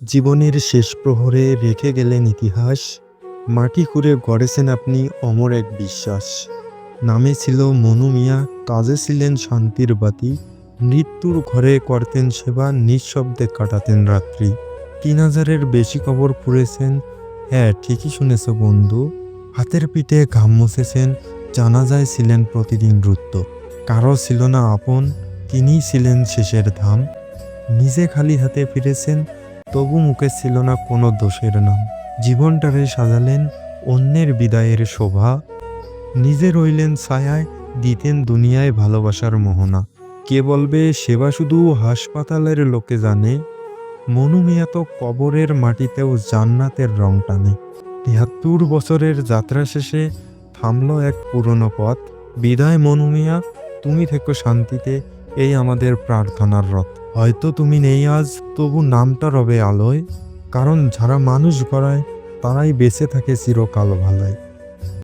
জীবনের শেষ প্রহরে রেখে গেলেন ইতিহাস, মাটি খুঁড়ে গড়েছেন আপনি অমর এক বিশ্বাস। নামে ছিল মনু মিয়া, কাজে ছিলেন শান্তির বাতি, মৃত্যুর ঘরে করতেন সেবা, নিঃশব্দে কাটাতেন রাত্রি। ৩,০০০-এর বেশি কবর পুড়েছেন, হ্যাঁ ঠিকই শুনেছ বন্ধু, হাতের পিঠে ঘাম মুছেছেন, জানাজায় ছিলেন প্রতিদিন রুদ্ধ। কারো ছিল না আপন, তিনিই ছিলেন শেষের ধাম। নিজে খালি হাতে ফিরেছেন, তবু মুখে ছিল না কোনো দোষের নাম। জীবনটারে সাজালেন অন্যের বিদায়ের শোভা, নিজে রইলেন ছায়ায়, দিতেন দুনিয়ায় ভালোবাসার মোহনা। কে বলবে সেবা শুধু হাসপাতালের লোকে জানে, মনু মিয়া তো কবরের মাটিতেও জান্নাতের রং টানে। ৭৩ বছরের যাত্রা শেষে থামল এক পুরনো পথ। বিদায় মনু মিয়া, তুমি থেকো শান্তিতে, এই আমাদের প্রার্থনার রথ। হয়তো তুমি নেই আজ, তবু নামটা রবে আলোয়, কারণ যারা মানুষ গড়ায় তারাই বেঁচে থাকে চিরকাল ভালোয়।